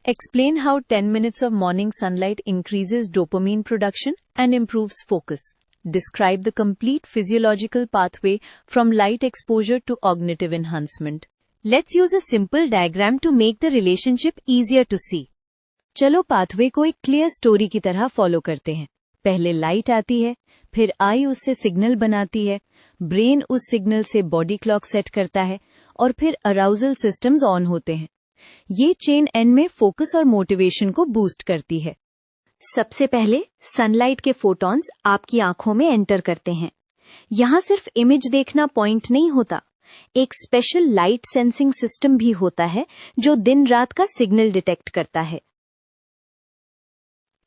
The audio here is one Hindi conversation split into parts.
Explain how 10 minutes of morning sunlight increases dopamine production and improves focus. Describe the complete physiological pathway from light exposure to cognitive enhancement. Let's use a simple diagram to make the relationship easier to see. चलो पाथवे को एक क्लियर स्टोरी की तरह फॉलो करते हैं। पहले लाइट आती है, फिर आई उससे सिग्नल बनाती है, ब्रेन उस सिग्नल से बॉडी क्लॉक सेट करता है और फिर अराउजल सिस्टम्स ऑन होते हैं। ये चेन एंड में फोकस और मोटिवेशन को बूस्ट करती है। सबसे पहले सनलाइट के फोटॉन्स आपकी आंखों में एंटर करते हैं। यहाँ सिर्फ इमेज देखना पॉइंट नहीं होता, एक स्पेशल लाइट सेंसिंग सिस्टम भी होता है जो दिन रात का सिग्नल डिटेक्ट करता है।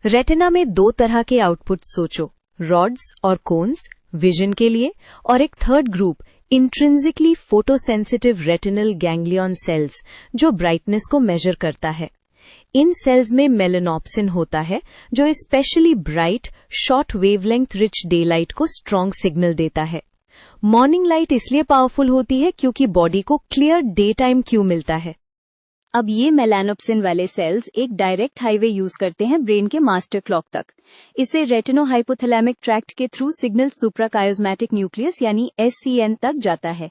रेटिना में 2 तरह के आउटपुट सोचो, रॉड्स और कोन्स विजन के लिए, और एक third group intrinsically photosensitive retinal ganglion cells जो ब्राइटनेस को मेजर करता है। इन सेल्स में मेलानोप्सिन होता है जो specially bright short wavelength rich day light को स्ट्रॉन्ग सिग्नल देता है। मॉर्निंग लाइट इसलिए पावरफुल होती है क्योंकि बॉडी को क्लियर डे टाइम क्यू मिलता है। अब ये मेलानोप्सिन वाले सेल्स एक डायरेक्ट हाईवे यूज करते हैं ब्रेन के मास्टर क्लॉक तक। इसे रेटिनो हाइपोथैलेमिक ट्रैक्ट के थ्रू सिग्नल सुप्राकायोस्मैटिक न्यूक्लियस यानी SCN तक जाता है।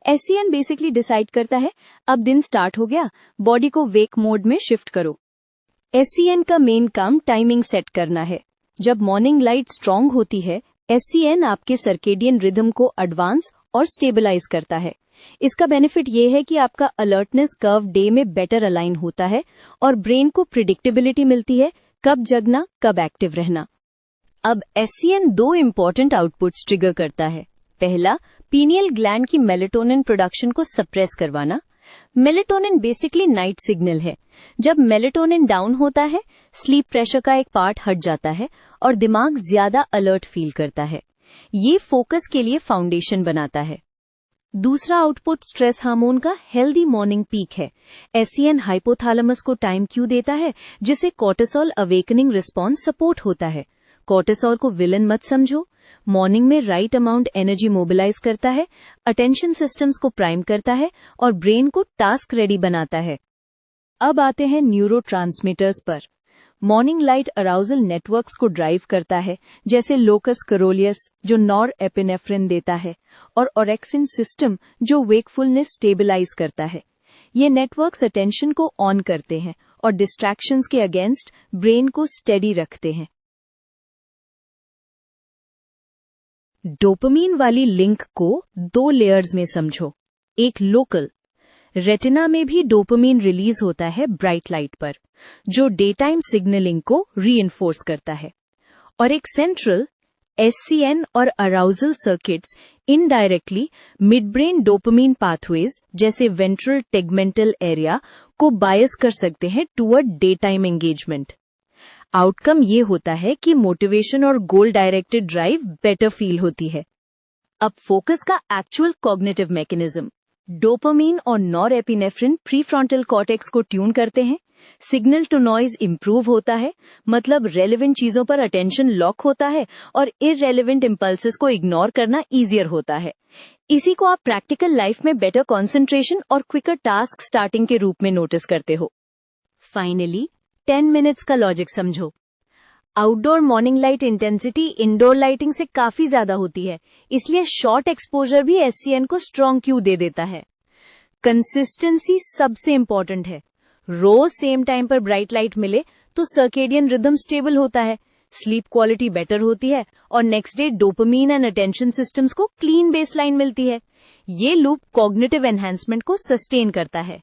SCN बेसिकली डिसाइड करता है अब दिन स्टार्ट हो गया, बॉडी को वेक मोड में शिफ्ट करो। SCN का मेन काम टाइमिंग सेट करना है। जब मॉर्निंग लाइट स्ट्रांग होती है, SCN आपके सर्केडियन रिदम को एडवांस और स्टेबलाइज करता है। इसका बेनिफिट ये है कि आपका अलर्टनेस कर्व डे में बेटर अलाइन होता है और ब्रेन को प्रिडिक्टेबिलिटी मिलती है कब जगना कब एक्टिव रहना। अब SCN 2 इंपॉर्टेंट आउटपुट्स ट्रिगर करता है। पहला, पीनियल ग्लैंड की मेलेटोनिन प्रोडक्शन को सप्रेस करवाना। मेलेटोनिन बेसिकली नाइट सिग्नल है। जब मेलेटोनिन डाउन होता है, स्लीप प्रेशर का एक पार्ट हट जाता है और दिमाग ज्यादा अलर्ट फील करता है। ये फोकस के लिए फाउंडेशन बनाता है। दूसरा आउटपुट स्ट्रेस हार्मोन का हेल्दी मॉर्निंग पीक है। SCN हाइपोथैलेमस को टाइम क्यू देता है जिसे कोर्टिसोल अवेकनिंग रिस्पॉन्स सपोर्ट होता है। कोर्टिसोल को विलन मत समझो, मॉर्निंग में राइट अमाउंट एनर्जी मोबिलाइज करता है, अटेंशन सिस्टम्स को प्राइम करता है और ब्रेन को टास्क रेडी बनाता है। अब आते हैं न्यूरोट्रांसमीटर्स पर। मॉर्निंग लाइट अराउजल नेटवर्क्स को ड्राइव करता है, जैसे लोकस कोरोलियस जो नॉर एपिनेफ्रिन देता है और ऑरेक्सिन सिस्टम जो वेकफुलनेस स्टेबलाइज करता है। ये नेटवर्क्स अटेंशन को ऑन करते हैं और डिस्ट्रैक्शंस के अगेंस्ट ब्रेन को स्टेडी रखते हैं। डोपामीन वाली लिंक को 2 लेयर्स में समझो। एक लोकल, रेटिना में भी डोपामीन रिलीज होता है ब्राइट लाइट पर, जो डे टाइम सिग्नलिंग को रीइंफोर्स करता है, और एक सेंट्रल, SCN और arousal circuits indirectly mid brain dopamine pathways जैसे वेंट्रल टेगमेंटल एरिया को बायस कर सकते हैं toward day time engagement. Outcome ये होता है कि मोटिवेशन और गोल डायरेक्टेड ड्राइव बेटर फील होती है। अब फोकस का एक्चुअल कॉग्निटिव मैकेनिज्म। डोपामीन और नॉरएपिनेफ्रिन प्रीफ्रंटल कॉर्टेक्स को ट्यून करते हैं, सिग्नल टू नॉइज इंप्रूव होता है, मतलब रेलेवेंट चीजों पर अटेंशन लॉक होता है और इररेलेवेंट इंपल्सेस को इग्नोर करना इजियर होता है। इसी को आप प्रैक्टिकल लाइफ में बेटर कंसंट्रेशन और क्विकर टास्क स्टार्टिंग के रूप में नोटिस करते हो। फाइनली 10 मिनट्स का लॉजिक समझो। Outdoor morning light intensity indoor lighting से काफी ज्यादा होती है, इसलिए शॉर्ट एक्सपोजर भी SCN को स्ट्रॉन्ग क्यू दे देता है। कंसिस्टेंसी सबसे इंपॉर्टेंट है। रोज सेम टाइम पर ब्राइट लाइट मिले तो सर्केडियन रिदम स्टेबल होता है, स्लीप क्वालिटी बेटर होती है और next day dopamine and attention systems को क्लीन बेसलाइन मिलती है। ये लूप कॉग्निटिव एनहांसमेंट को सस्टेन करता है।